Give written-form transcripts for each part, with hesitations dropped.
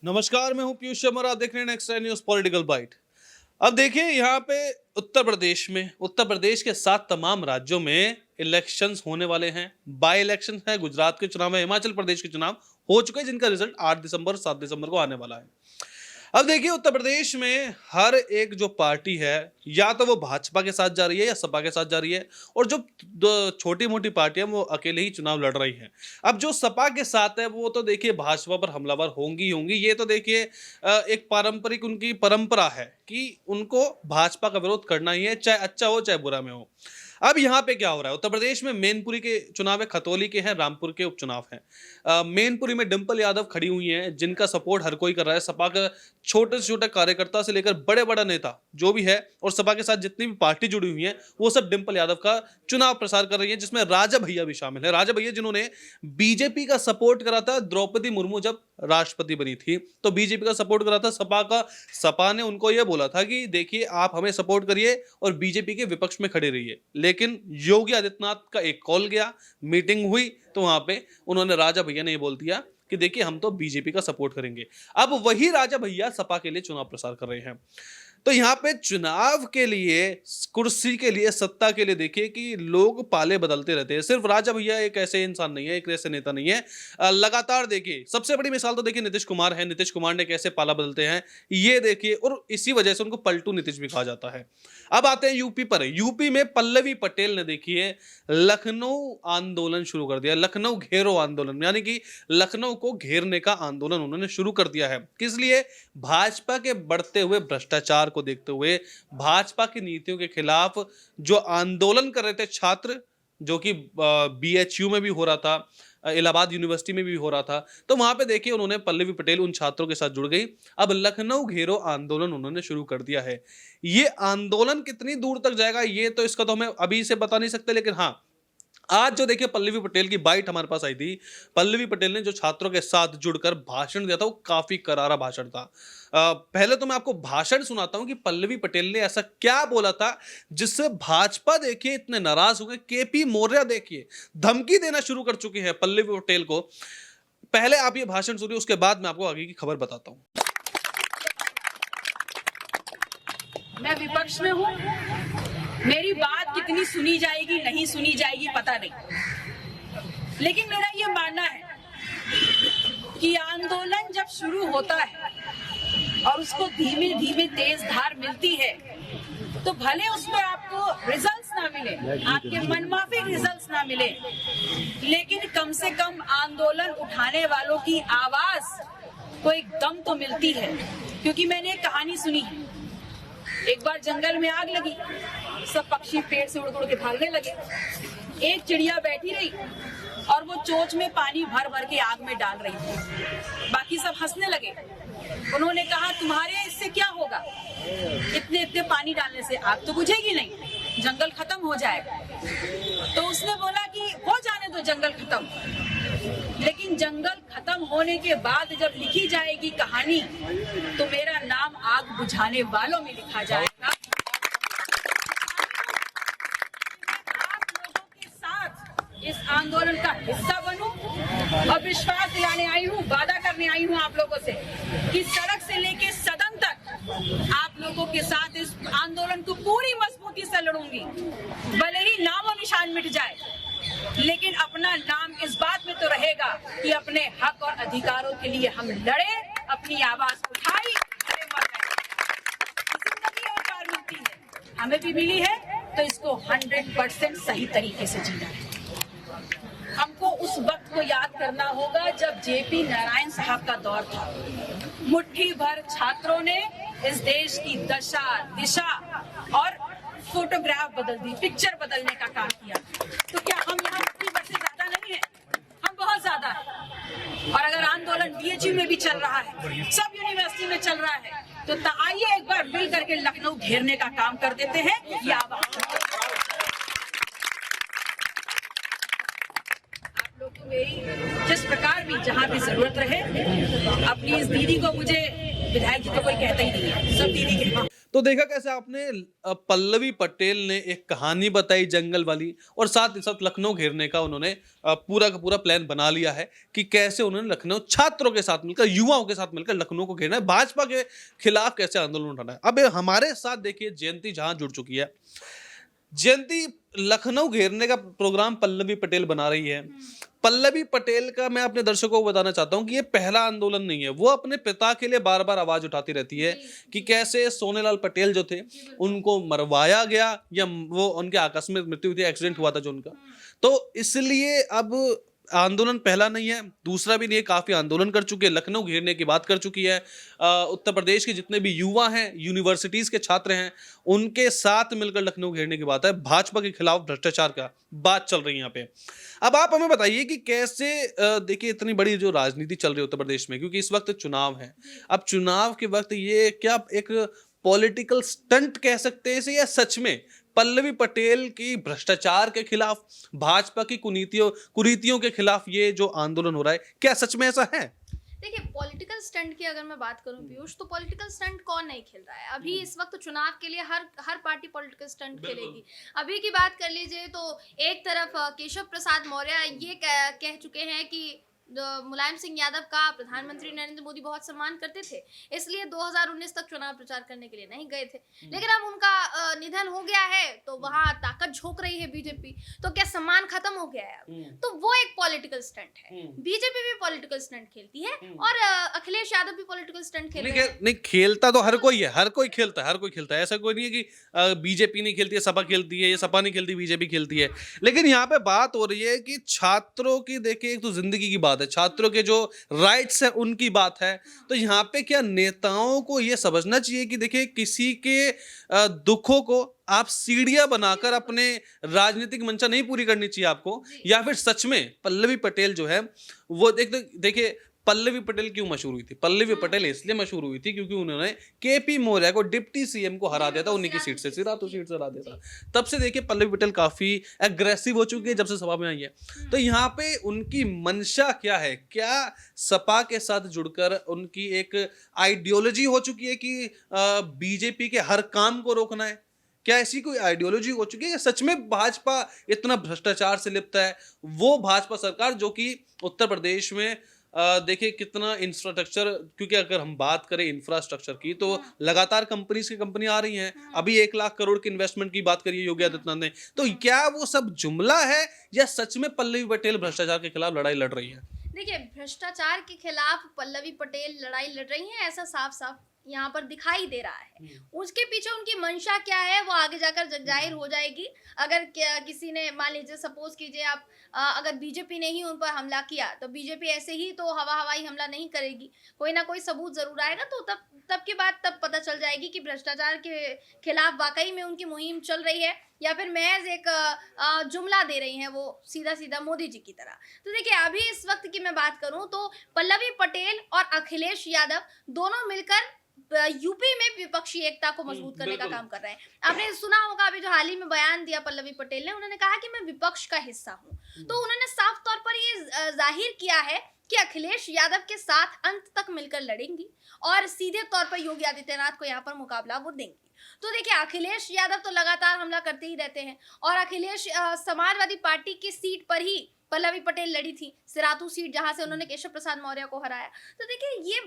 नमस्कार, मैं हूं पीयूष शर्मा और आप देख रहे हैं नेक्स्ट न्यूज़ पॉलिटिकल बाइट। अब देखिए यहाँ पे उत्तर प्रदेश के 7 तमाम राज्यों में इलेक्शंस होने वाले हैं। बाय इलेक्शन है, गुजरात के चुनाव है, हिमाचल प्रदेश के चुनाव हो चुके हैं जिनका रिजल्ट 8 दिसंबर 7 दिसंबर को आने वाला है। अब देखिए उत्तर प्रदेश में हर एक जो पार्टी है या तो वो भाजपा के साथ जा रही है या सपा के साथ जा रही है, और जो छोटी मोटी पार्टियां वो अकेले ही चुनाव लड़ रही हैं। अब जो सपा के साथ है वो तो देखिए भाजपा पर हमलावर होंगी होंगी, ये तो देखिए एक पारंपरिक उनकी परंपरा है कि उनको भाजपा का विरोध करना ही है, चाहे अच्छा हो चाहे बुरा में हो। अब यहाँ पे क्या हो रहा है, उत्तर प्रदेश में मैनपुरी के चुनाव है, खतौली के हैं, रामपुर के उपचुनाव हैं। मैनपुरी में डिंपल यादव खड़ी हुई हैं जिनका सपोर्ट हर कोई कर रहा है। सपा का छोटे से छोटे कार्यकर्ता से लेकर बड़े बड़ा नेता जो भी है और सपा के साथ जितनी भी पार्टी जुड़ी हुई है वो सब डिंपल यादव का चुनाव प्रसार कर रही है, जिसमें राजा भैया भी शामिल है। राजा भैया जिन्होंने बीजेपी का सपोर्ट करा था द्रौपदी मुर्मू जब राष्ट्रपति बनी थी, तो बीजेपी का सपोर्ट करा था सपा ने उनको यह बोला था कि देखिए आप हमें सपोर्ट करिए और बीजेपी के विपक्ष में खड़े रहिए। लेकिन योगी आदित्यनाथ का एक कॉल गया, मीटिंग हुई, तो वहां पे उन्होंने राजा भैया ने ये बोल दिया कि देखिए हम तो बीजेपी का सपोर्ट करेंगे। अब वही राजा भैया सपा के लिए चुनाव प्रसार कर रहे हैं। तो यहाँ पे चुनाव के लिए, कुर्सी के लिए, सत्ता के लिए देखिए कि लोग पाले बदलते रहते हैं। सिर्फ राजा भैया एक ऐसे इंसान नहीं है, एक ऐसे नेता नहीं है। लगातार देखिए, सबसे बड़ी मिसाल तो देखिए नीतीश कुमार है। नीतीश कुमार ने कैसे पाला बदलते हैं ये देखिए, और इसी वजह से उनको पलटू नीतीश भी कहा जाता है। अब आते हैं यूपी पर। यूपी में पल्लवी पटेल ने देखिए लखनऊ आंदोलन शुरू कर दिया, लखनऊ घेरो आंदोलन, यानी कि लखनऊ को घेरने का आंदोलन उन्होंने शुरू कर दिया है। किस लिए? भाजपा के बढ़ते हुए भ्रष्टाचार को देखते हुए, भाजपा की नीतियों के खिलाफ जो आंदोलन कर रहे थे छात्र, जो कि बीएचयू में भी हो रहा था, इलाहाबाद यूनिवर्सिटी में भी हो रहा था, तो वहां पे देखिए उन्होंने पल्लवी पटेल उन छात्रों के साथ जुड़ गई। अब लखनऊ घेरो आंदोलन उन्होंने शुरू कर दिया है। ये आंदोलन कितनी दूर तक जाएगा ये तो इसका तो हमें अभी से बता नहीं सकते, लेकिन हाँ, आज जो देखिए पल्लवी पटेल की बाइट हमारे पास आई थी, पल्लवी पटेल ने जो छात्रों के साथ जुड़कर भाषण दिया था वो काफी करारा भाषण था। पहले तो मैं आपको भाषण सुनाता हूं कि पल्लवी पटेल ने ऐसा क्या बोला था जिससे भाजपा देखिए इतने नाराज हो गए। केपी मौर्य देखिए धमकी देना शुरू कर चुके हैं पल्लवी पटेल को। पहले आप ये भाषण सुनिए, उसके बाद मैं आपको आगे की खबर बताता हूं। मैं विपक्ष में हूं, मेरी बात कितनी सुनी जाएगी नहीं सुनी जाएगी पता नहीं, लेकिन मेरा ये मानना है कि आंदोलन जब शुरू होता है और उसको धीमे धीमे तेज धार मिलती है तो भले उसमें आपको रिजल्ट्स ना मिले, आपके मनमाफिक रिजल्ट्स ना मिले, लेकिन कम से कम आंदोलन उठाने वालों की आवाज को एक दम तो मिलती है। क्योंकि मैंने एक कहानी सुनी, एक बार जंगल में आग लगी, सब पक्षी पेड़ से उड़ के भागने लगे। एक चिड़िया बैठी रही और वो चोंच में पानी भर भर के आग में डाल रही थी। बाकी सब हंसने लगे। उन्होंने कहा तुम्हारे इससे क्या होगा, इतने इतने पानी डालने से आग तो बुझेगी नहीं, जंगल खत्म हो जाएगा। तो उसने बोला कि हो जाने दो जंगल खत्म, लेकिन जंगल खत्म होने के बाद जब लिखी जाएगी कहानी तो मेरा नाम आग बुझाने वालों में लिखा जाएगा। आप लोगों के साथ इस आंदोलन का हिस्सा बनूं और विश्वास दिलाने आई हूं, वादा करने आई हूं आप लोगों से कि सड़क से लेके सदन तक आप लोगों के साथ इस आंदोलन को पूरी मजबूती से लड़ूंगी। भले ही नामो निशान मिट जाए, लेकिन अपना नाम इस बात में तो रहेगा कि अपने हक और अधिकारों के लिए हम लड़े, अपनी आवाज उठाई, जिंदगी एक बार मिलती है, हमें भी मिली है, तो इसको 100% सही तरीके से जीना है। हमको उस वक्त को याद करना होगा जब जेपी नारायण साहब का दौर था। मुट्ठी भर छात्रों ने इस देश की दशा, दिशा और फोटोग्राफ बदल दी, पिक्चर बदलने का काम किया। तो क्या हम यहाँ मुट्ठी भर से ज्यादा नहीं है? हम बहुत ज्यादा है। और अगर आंदोलन बीएचयू में भी चल रहा है, सब यूनिवर्सिटी में चल रहा है, तो आइए एक बार मिल करके लखनऊ घेरने का काम कर देते हैं। या मेरी जिस प्रकार भी जहाँ भी जरूरत रहे, अपनी इस दीदी को, मुझे विधायक जी तो कोई कहता ही नहीं है, सब दीदी के। तो देखा कैसे आपने पल्लवी पटेल ने एक कहानी बताई जंगल वाली, और साथ ही साथ लखनऊ घेरने का उन्होंने पूरा का पूरा प्लान बना लिया है कि कैसे उन्होंने लखनऊ छात्रों के साथ मिलकर, युवाओं के साथ मिलकर लखनऊ को घेरना है, भाजपा के खिलाफ कैसे आंदोलन उठाना है। अब हमारे साथ देखिए जयंती जहां जुड़ चुकी है। जयंती, लखनऊ घेरने का प्रोग्राम पल्लवी पटेल बना रही है। पल्लवी पटेल का मैं अपने दर्शकों को बताना चाहता हूं कि ये पहला आंदोलन नहीं है। वो अपने पिता के लिए बार बार आवाज उठाती रहती है कि कैसे सोनेलाल पटेल जो थे उनको मरवाया गया, या वो उनके आकस्मिक मृत्यु हुई थी, एक्सीडेंट हुआ था जो उनका। तो इसलिए अब आंदोलन पहला नहीं है, दूसरा भी नहीं है, काफी आंदोलन कर चुके हैं, लखनऊ घेरने की बात कर चुकी है। उत्तर प्रदेश के जितने भी युवा हैं, यूनिवर्सिटीज के छात्र हैं, उनके साथ मिलकर लखनऊ घेरने की बात है। भाजपा के खिलाफ भ्रष्टाचार का बात चल रही है यहाँ पे। अब आप हमें बताइए कि कैसे देखिए इतनी बड़ी जो राजनीति चल रही है उत्तर प्रदेश में, क्योंकि इस वक्त चुनाव है। अब चुनाव के वक्त ये क्या एक पॉलिटिकल स्टंट कह सकते हैं इसे, या सच में पल्लवी पटेल की भ्रष्टाचार के खिलाफ, भाजपा की कुरीतियों के खिलाफ ये जो आंदोलन हो रहा है, क्या सच में ऐसा है? देखिए, पॉलिटिकल स्टंट की अगर मैं बात करूं पीयूष, तो पॉलिटिकल स्टंट कौन नहीं खेल रहा है अभी इस वक्त चुनाव के लिए? हर पार्टी पॉलिटिकल स्टंट खेलेगी। अभी की बात कर लीजिए तो एक तरफ केशव प्रसाद मौर्य ये कह चुके हैं कि मुलायम सिंह यादव का प्रधानमंत्री नरेंद्र मोदी बहुत सम्मान करते थे, इसलिए 2019 तक चुनाव प्रचार करने के लिए नहीं गए थे। लेकिन अब उनका निधन हो गया है तो वहां ताकत झोंक रही है बीजेपी। तो क्या सम्मान खत्म हो गया है अब? तो वो एक पॉलिटिकल स्टंट है। बीजेपी भी पॉलिटिकल स्टंट खेलती है और अखिलेश यादव भी पॉलिटिकल स्टंट खेल रहे हैं। नहीं, खेलता तो हर कोई है, हर कोई खेलता है, हर कोई खेलता है। ऐसा कोई नहीं है कि बीजेपी नहीं खेलती है, सपा खेलती है, या सपा नहीं खेलती बीजेपी खेलती है। लेकिन यहाँ पे बात हो रही है कि छात्रों की, देखिए एक तो जिंदगी की बात है, छात्रों के जो राइट्स है उनकी बात है। तो यहाँ पे क्या नेताओं को ये समझना चाहिए कि देखिए किसी के दुखों को आप सीढ़ियां बनाकर अपने राजनीतिक मंशा नहीं पूरी करनी चाहिए आपको, या फिर सच में पल्लवी पटेल जो है वो देखिए पल्लवी पटेल क्यों मशहूर हुई थी? पल्लवी पटेल इसलिए मशहूर हुई थी क्योंकि उन्होंने केपी मौर्य को डिप्टी सीएम को हरा दिया था, उन्हीं की सीट से, सिरातू सीट से हरा दिया था। तब से देखिए पल्लवी पटेल काफी एग्रेसिव हो चुकी है जब से सपा में आई है। तो यहाँ पे उनकी मंशा क्या है? क्या सपा के साथ जुड़कर उनकी एक आइडियोलॉजी हो चुकी है कि बीजेपी के हर काम को रोकना है? क्या ऐसी कोई आइडियोलॉजी हो चुकी है, या सच में भाजपा इतना भ्रष्टाचार से लिप्त है? वो भाजपा सरकार जो कि उत्तर प्रदेश में देखिए कितना इंफ्रास्ट्रक्चर, क्योंकि अगर हम बात करें इंफ्रास्ट्रक्चर की तो लगातार कंपनी आ रही हैं। अभी 1 लाख करोड़ की इन्वेस्टमेंट की बात करिए योगी आदित्यनाथ ने। तो क्या वो सब जुमला है, या सच में पल्लवी पटेल भ्रष्टाचार के खिलाफ लड़ाई लड़ रही है? देखिए, भ्रष्टाचार के खिलाफ पल्लवी पटेल लड़ाई लड़ रही हैं, ऐसा साफ साफ यहाँ पर दिखाई दे रहा है। उसके पीछे उनकी मंशा क्या है वो आगे जाकर जाहिर हो जाएगी। अगर किसी ने, मान लीजिए सपोज कीजिए आप, अगर बीजेपी ने ही उन पर हमला किया तो बीजेपी ऐसे ही तो हवाई हमला नहीं करेगी, कोई ना कोई सबूत जरूर आएगा। तो तब की बात तब पता चल जाएगी कि भ्रष्टाचार के खिलाफ वाकई में उनकी मुहिम चल रही है, या फिर महज एक जुमला दे रही हैं वो सीधा मोदी जी की तरह। तो देखिए, अभी इस वक्त की मैं बात करूं तो पल्लवी पटेल और अखिलेश यादव दोनों मिलकर यूपी में विपक्षी एकता को मजबूत करने का काम कर रहे हैं। आपने सुना होगा अभी जो हाल ही में बयान दिया पल्लवी पटेल ने, उन्होंने कहा कि मैं विपक्ष का हिस्सा हूं। तो उन्होंने साफ तौर पर ये जाहिर किया है कि अखिलेश यादव के साथ अंत तक मिलकर लड़ेंगी और सीधे तौर पर योगी आदित्यनाथ को यहाँ पर मुकाबला वो देंगी। तो देखिए, अखिलेश यादव तो लगातार हमला करते ही रहते हैं, और अखिलेश समाजवादी पार्टी की सीट पर ही पल्लवी पटेल लड़ी थी, सिरातू सीट, जहां से उन्होंने केशव प्रसाद मौर्य को हराया। तो देखिए, ये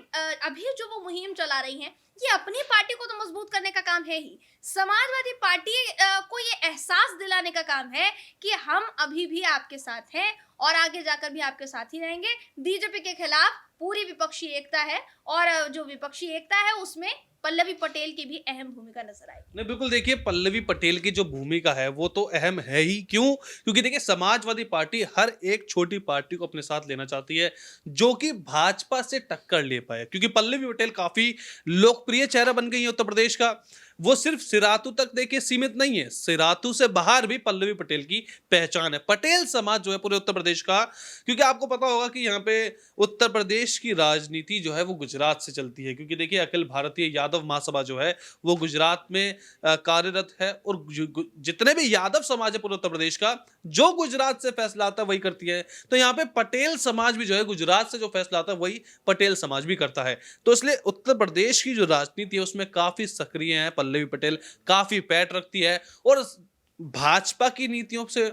अभी जो वो मुहिम चला रही हैं, ये अपनी पार्टी को तो मजबूत करने का काम है ही, समाजवादी पार्टी को ये एहसास दिलाने का काम है कि हम अभी भी आपके साथ हैं और आगे जाकर भी आपके साथ ही रहेंगे। बीजेपी के खिलाफ पूरी विपक्षी एकता है, और जो विपक्षी एकता है उसमें पल्लवी पटेल की भी अहम भूमिका नजर आई। नहीं, बिल्कुल, देखिए पल्लवी पटेल की जो भूमिका है वो तो अहम है ही। क्यों? क्योंकि देखिए समाजवादी पार्टी हर एक छोटी पार्टी को अपने साथ लेना चाहती है जो कि भाजपा से टक्कर ले पाए, क्योंकि पल्लवी पटेल काफी लोकप्रिय चेहरा बन गई है उत्तर प्रदेश का। वो सिर्फ सिरातू तक देखिए सीमित नहीं है, सिरातू से बाहर भी पल्लवी पटेल की पहचान है, पटेल समाज जो है पूरे उत्तर प्रदेश का। क्योंकि आपको पता होगा कि यहाँ पे उत्तर प्रदेश की राजनीति जो है वो गुजरात से चलती है, क्योंकि देखिए अखिल भारतीय यादव महासभा जो है वो गुजरात में कार्यरत है, और जितने भी यादव समाज है पूरे उत्तर प्रदेश का, जो गुजरात से फैसला आता है वही करती है। तो यहाँ पे पटेल समाज भी जो है गुजरात से जो फैसला आता है वही पटेल समाज भी करता है। तो इसलिए उत्तर प्रदेश की जो राजनीति है उसमें काफी सक्रिय है पल्लवी पटेल काफी पैठ रखती है और भाजपा की नीतियों से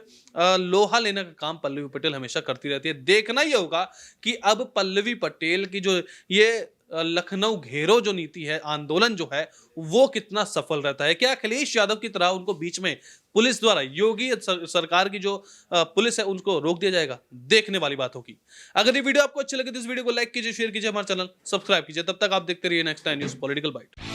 लोहा लेने का काम पल्लवी पटेल हमेशा करती रहती है। देखना ही होगा कि अब पल्लवी पटेल की जो ये लखनऊ घेरो जो नीति है, आंदोलन जो है, वो कितना सफल रहता है। क्या अखिलेश यादव की तरह उनको बीच में पुलिस द्वारा, योगी सरकार की जो पुलिस है, उनको रोक दिया जाएगा? देखने वाली बात होगी। अगर ये वीडियो आपको अच्छी लगे तो इस वीडियो को लाइक कीजिए, शेयर कीजिए, हमारा चैनल सब्सक्राइब कीजिए। तब तक आप देखते रहिए next time news political bite.